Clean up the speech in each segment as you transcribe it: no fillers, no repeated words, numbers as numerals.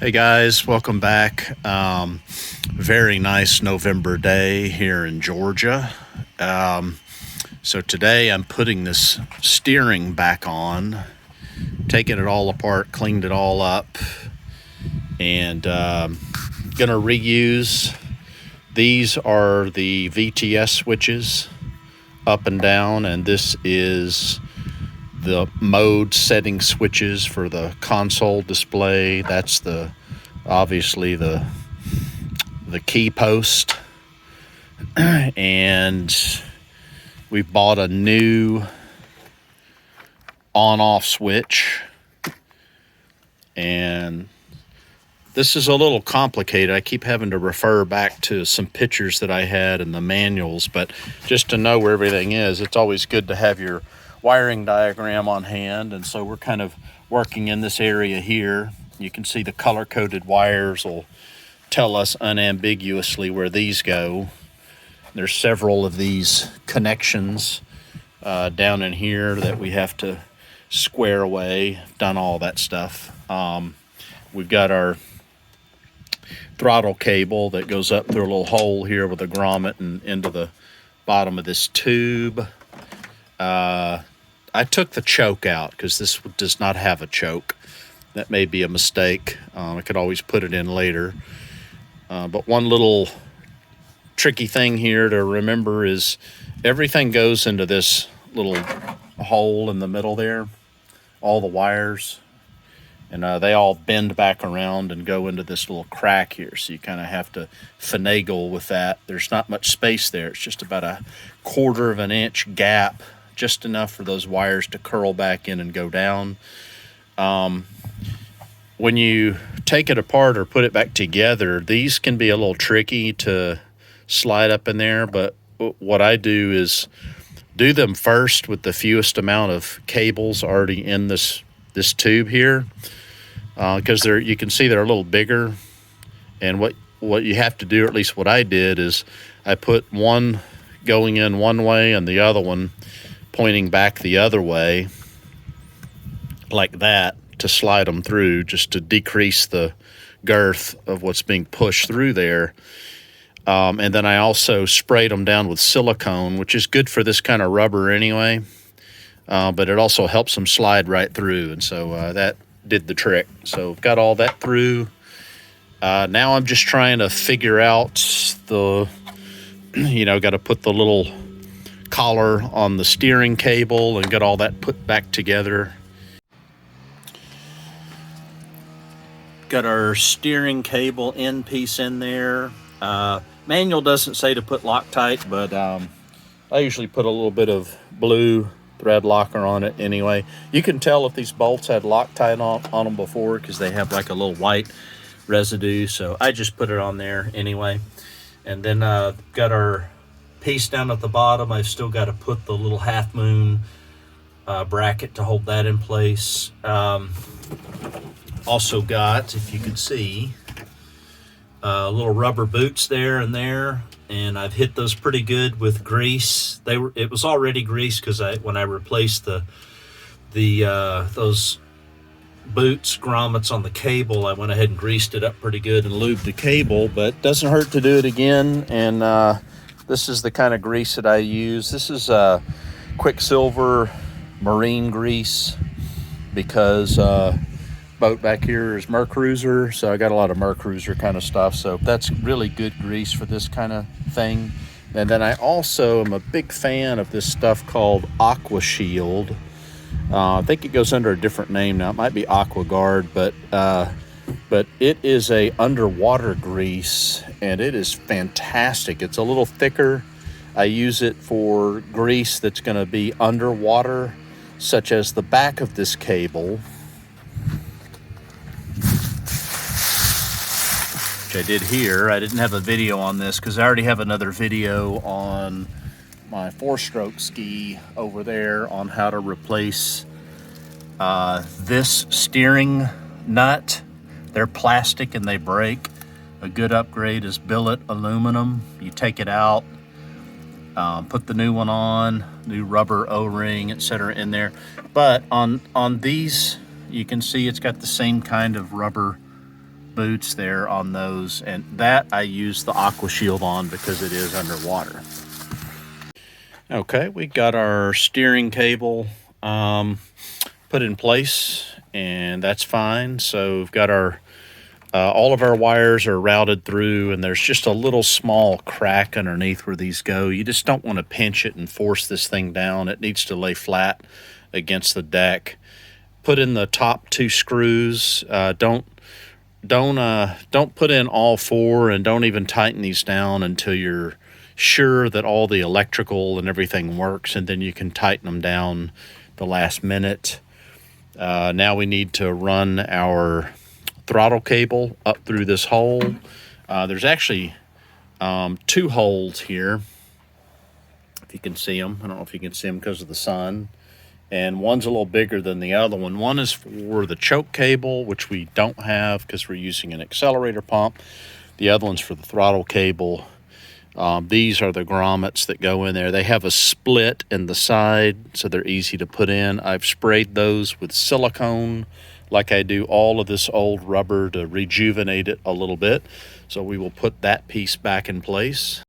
Hey guys, welcome back. Very nice November day here in Georgia. So today I'm putting this steering back on, taking it all apart, cleaned it all up, and gonna reuse. These are the VTS switches up and down, and this is the mode setting switches for the console display. That's obviously the key post. And we bought a new on-off switch, and this is a little complicated. I keep having to refer back to some pictures that I had in the manuals, but just to know where everything is, it's always good to have your wiring diagram on hand. And so we're kind of working in this area here. You can see the color-coded wires will tell us unambiguously where these go. There's several of these connections down in here that we have to square away. Done all that stuff. We've got our throttle cable that goes up through a little hole here with a grommet and into the bottom of this tube. I took the choke out because this does not have a choke. That may be a mistake. I could always put it in later. But one little tricky thing here to remember is everything goes into this little hole in the middle there, all the wires, and they all bend back around and go into this little crack here. So you kind of have to finagle with that. There's not much space there. It's just about a 1/4 of an inch gap, just enough for those wires to curl back in and go down. When you take it apart or put it back together, these can be a little tricky to slide up in there, but what I do is do them first with the fewest amount of cables already in this tube here, because you can see they're a little bigger. And what you have to do, or at least what I did, is I put one going in one way and the other one pointing back the other way, like that, to slide them through, just to decrease the girth of what's being pushed through there. And then I also sprayed them down with silicone, which is good for this kind of rubber anyway, but it also helps them slide right through. And so that did the trick. So got all that through. Now I'm just trying to figure out got to put the little collar on the steering cable and get all that put back together. Got our steering cable end piece in there. Manual doesn't say to put Loctite, but I usually put a little bit of blue thread locker on it anyway. You can tell if these bolts had Loctite on them before because they have like a little white residue, so I just put it on there anyway. And then got our piece down at the bottom. I've still got to put the little half moon bracket to hold that in place. Also got, if you can see, little rubber boots there and there, and I've hit those pretty good with grease. It was already greased because when I replaced those boots grommets on the cable, I went ahead and greased it up pretty good and lubed the cable, but it doesn't hurt to do it again. And this is the kind of grease that I use. This is Quicksilver marine grease, because boat back here is Mercruiser, so I got a lot of Mercruiser kind of stuff, so that's really good grease for this kind of thing. And then I also am a big fan of this stuff called Aqua Shield. I think it goes under a different name now. It might be Aqua Guard, but it is a underwater grease, and it is fantastic. It's a little thicker. I use it for grease that's going to be underwater, such as the back of this cable, which I did here. I didn't have a video on this because I already have another video on my 4-stroke ski over there on how to replace this steering nut. They're plastic and they break. A good upgrade is billet aluminum. You take it out, put the new one on, new rubber O-ring, etc. in there. But on these, you can see it's got the same kind of rubber boots there on those, and that I use the Aqua Shield on because it is underwater. Okay, we got our steering cable put in place, and that's fine. So we've got our all of our wires are routed through, and there's just a little small crack underneath where these go. You just don't want to pinch it and force this thing down. It needs to lay flat against the deck. Put in the top 2 screws. Don't put in all 4, and don't even tighten these down until you're sure that all the electrical and everything works, and then you can tighten them down the last minute. Now we need to run our throttle cable up through this hole. There's actually 2 holes here, if you can see them. I don't know if you can see them because of the sun. And one's a little bigger than the other one. One is for the choke cable, which we don't have because we're using an accelerator pump. The other one's for the throttle cable. These are the grommets that go in there. They have a split in the side, so they're easy to put in. I've sprayed those with silicone, like I do all of this old rubber, to rejuvenate it a little bit. So we will put that piece back in place.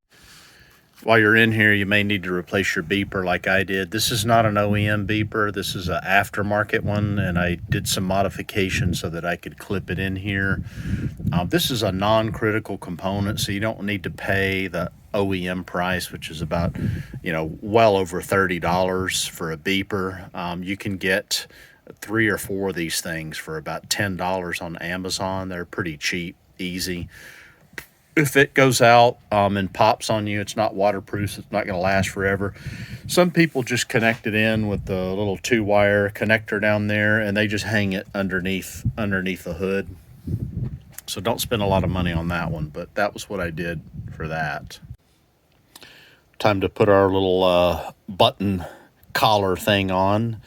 While you're in here, you may need to replace your beeper like I did. This is not an OEM beeper. This is an aftermarket one, and I did some modifications so that I could clip it in here. This is a non-critical component, so you don't need to pay the OEM price, which is about, well over $30 for a beeper. You can get 3 or 4 of these things for about $10 on Amazon. They're pretty cheap, easy. If it goes out and pops on you, it's not waterproof. It's not going to last forever. Some people just connect it in with the little 2-wire connector down there, and they just hang it underneath the hood. So don't spend a lot of money on that one, but that was what I did for that. Time to put our little button collar thing on.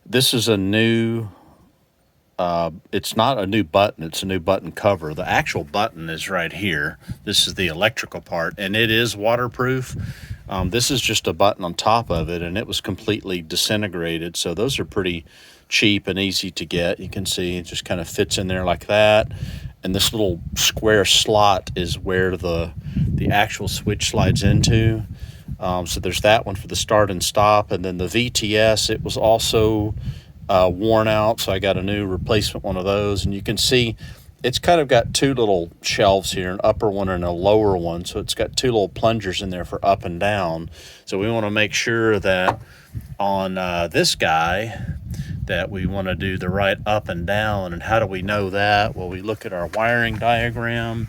This is a new... it's not a new button, it's a new button cover. The actual button is right here. This is the electrical part, and it is waterproof. This is just a button on top of it, and it was completely disintegrated. So those are pretty cheap and easy to get. You can see it just kind of fits in there like that. And this little square slot is where the actual switch slides into. So there's that one for the start and stop. And then the VTS, it was also worn out, so I got a new replacement one of those. And you can see it's kind of got 2 little shelves here, an upper one and a lower one, so it's got 2 little plungers in there for up and down. So we want to make sure that on this guy that we want to do the right up and down. And how do we know that? Well, we look at our wiring diagram,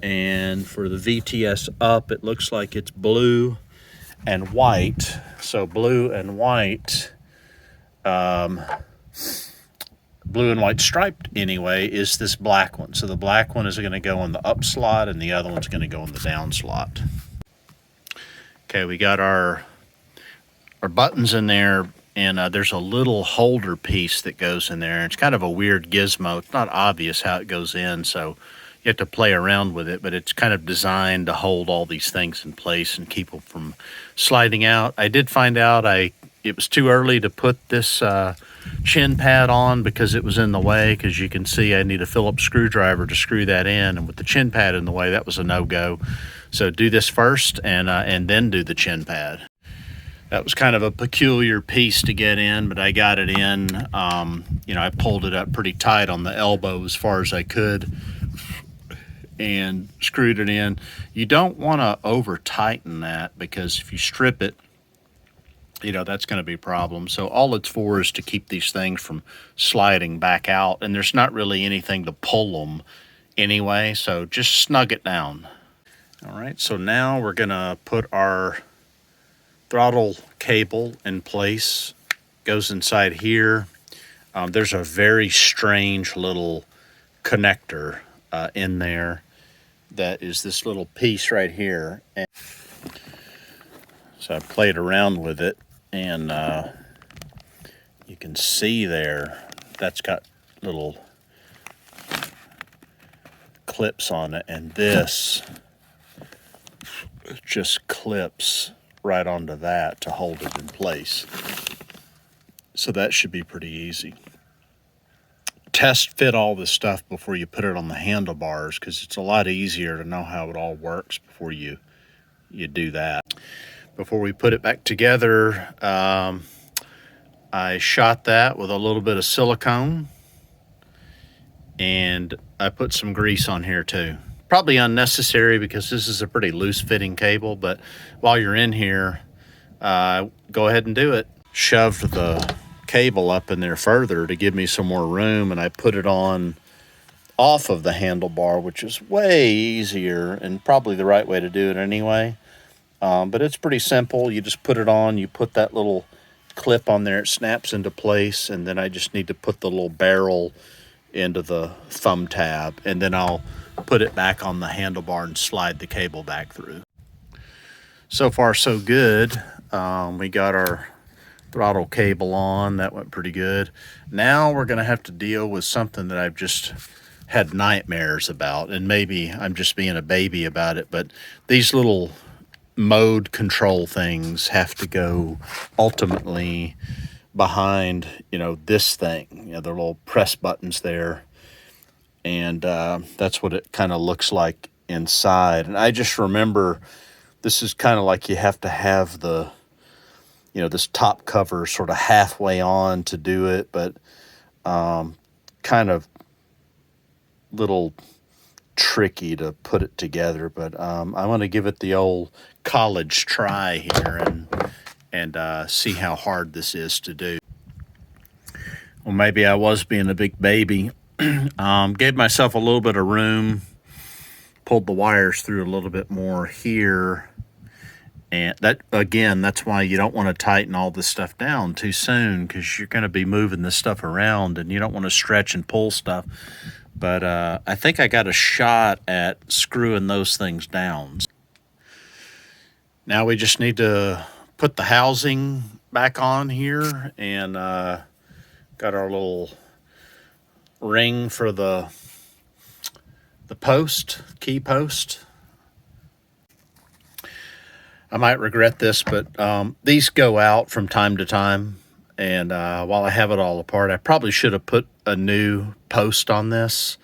and for the VTS up, it looks like it's blue and white. So blue and white striped anyway is this black one. So the black one is going to go in the up slot, and the other one's going to go in the down slot. Okay, we got our buttons in there, and there's a little holder piece that goes in there. It's kind of a weird gizmo. It's not obvious how it goes in, so you have to play around with it, but it's kind of designed to hold all these things in place and keep them from sliding out. I did find out it was too early to put this chin pad on because it was in the way, because you can see I need a Phillips screwdriver to screw that in, and with the chin pad in the way, that was a no-go. So do this first and then do the chin pad. That was kind of a peculiar piece to get in, but I got it in. I pulled it up pretty tight on the elbow as far as I could and screwed it in. You don't want to over tighten that, because if you strip it, that's going to be a problem. So all it's for is to keep these things from sliding back out, and there's not really anything to pull them anyway, so just snug it down. All right, so now we're going to put our throttle cable in place. Goes inside here. There's a very strange little connector in there that is this little piece right here. And so I played around with it, and you can see there that's got little clips on it, and this just clips right onto that to hold it in place. So that should be pretty easy. test fit all this stuff before you put it on the handlebars, because it's a lot easier to know how it all works before you do that. Before we put it back together, I shot that with a little bit of silicone, and I put some grease on here too. Probably unnecessary because this is a pretty loose fitting cable, but while you're in here, go ahead and do it. Shoved the cable up in there further to give me some more room, and I put it on off of the handlebar, which is way easier and probably the right way to do it anyway. But it's pretty simple. You just put it on, you put that little clip on there, it snaps into place, and then I just need to put the little barrel into the thumb tab, and then I'll put it back on the handlebar and slide the cable back through. So far so good. We got our throttle cable on. That went pretty good. Now we're going to have to deal with something that I've just had nightmares about, and maybe I'm just being a baby about it, but these little mode control things have to go ultimately behind, this thing, the little press buttons there, and that's what it kind of looks like inside. And I just remember this is kind of like you have to have the this top cover sort of halfway on to do it, but kind of little tricky to put it together. But I'm going to give it the old college try here and see how hard this is to do. Well, maybe I was being a big baby. Gave myself a little bit of room, pulled the wires through a little bit more here. And that, again, that's why you don't want to tighten all this stuff down too soon, because you're going to be moving this stuff around and you don't want to stretch and pull stuff. But I think I got a shot at screwing those things down. Now we just need to put the housing back on here, and got our little ring for the post, key post. I might regret this, but these go out from time to time, and while I have it all apart, I probably should have put a new post on this,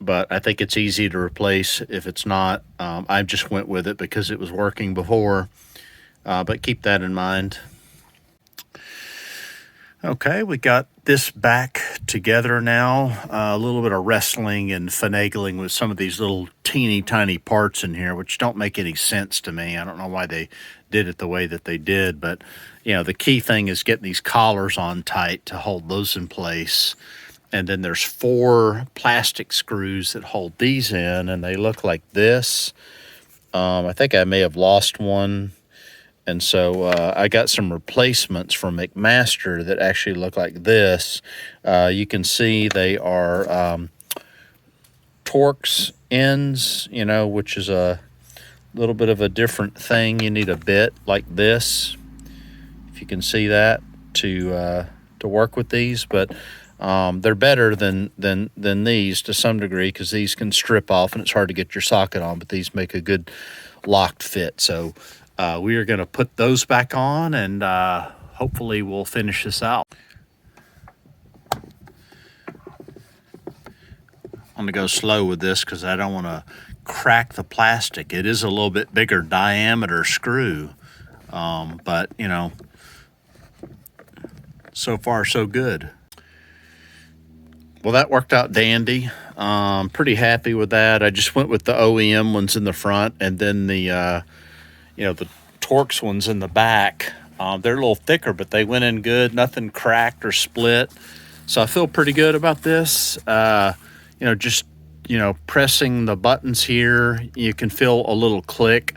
but I think it's easy to replace if it's not. I just went with it because it was working before, but keep that in mind. Okay, we got this back together now. A little bit of wrestling and finagling with some of these little teeny tiny parts in here, which don't make any sense to me. I don't know why they did it the way that they did, but the key thing is getting these collars on tight to hold those in place. And then there's 4 plastic screws that hold these in, and they look like this. I think I may have lost one. And so I got some replacements from McMaster that actually look like this. You can see they are Torx ends, which is a little bit of a different thing. You need a bit like this, if you can see that, to work with these. But they're better than these to some degree, because these can strip off and it's hard to get your socket on, but these make a good locked fit. So we are going to put those back on, and hopefully we'll finish this out. I'm going to go slow with this because I don't want to crack the plastic. It is a little bit bigger diameter screw, but so far so good. Well, that worked out dandy. Pretty happy with that. I just went with the OEM ones in the front, and then the the Torx ones in the back. They're a little thicker, but they went in good. Nothing cracked or split. So I feel pretty good about this. Just pressing the buttons here, you can feel a little click,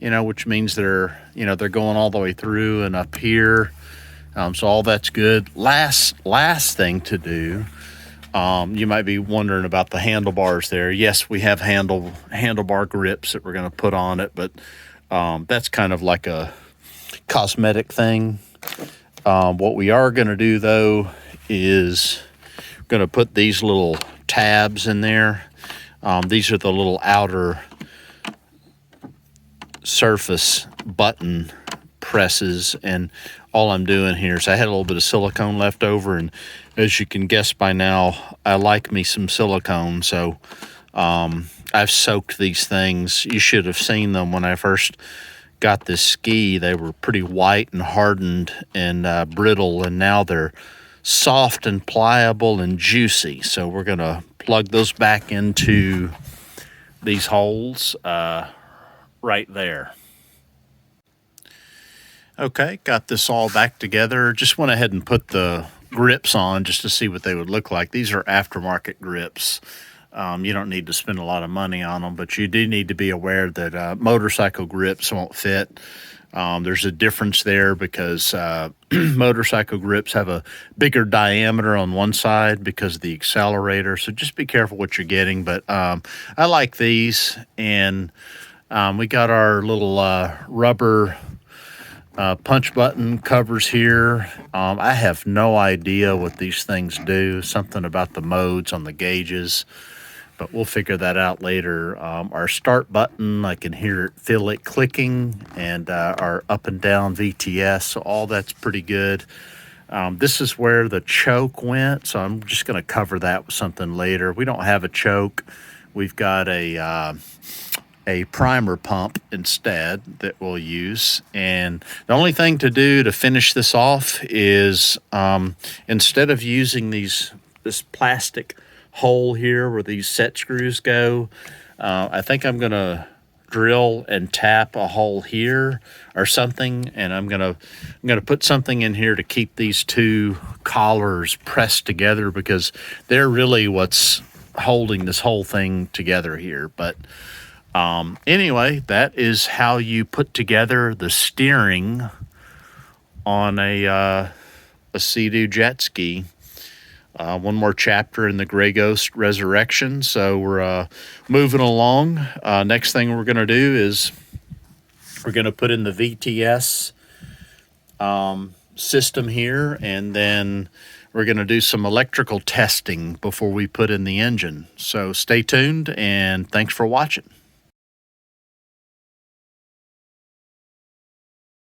which means they're going all the way through and up here. So all that's good. Last thing to do. You might be wondering about the handlebars there. Yes, we have handlebar grips that we're going to put on it, but that's kind of like a cosmetic thing. What we are going to do, though, is we're going to put these little tabs in there. These are the little outer surface button presses, and all I'm doing here is I had a little bit of silicone left over, and as you can guess by now, I like me some silicone, so I've soaked these things. You should have seen them when I first got this ski. They were pretty white and hardened and brittle, and now they're soft and pliable and juicy. So we're going to plug those back into these holes right there. Okay, got this all back together. Just went ahead and put the grips on just to see what they would look like. These are aftermarket grips. You don't need to spend a lot of money on them, but you do need to be aware that motorcycle grips won't fit. There's a difference there because motorcycle grips have a bigger diameter on one side because of the accelerator. So just be careful what you're getting. But I like these, and we got our little rubber punch button covers here. I have no idea what these things do. Something about the modes on the gauges, but we'll figure that out later. Our start button, I can feel it clicking, and our up and down VTS, so all that's pretty good. This is where the choke went, so I'm just going to cover that with something later. We don't have a choke. We've got a primer pump instead that we'll use, and the only thing to do to finish this off is instead of using this plastic hole here where these set screws go, I think I'm gonna drill and tap a hole here or something, and I'm gonna put something in here to keep these two collars pressed together, because they're really what's holding this whole thing together here. But anyway, that is how you put together the steering on a Seadoo jet ski. One more chapter in the Gray Ghost Resurrection. So we're moving along. Next thing we're going to do is we're going to put in the VTS system here, and then we're going to do some electrical testing before we put in the engine. So stay tuned, and thanks for watching.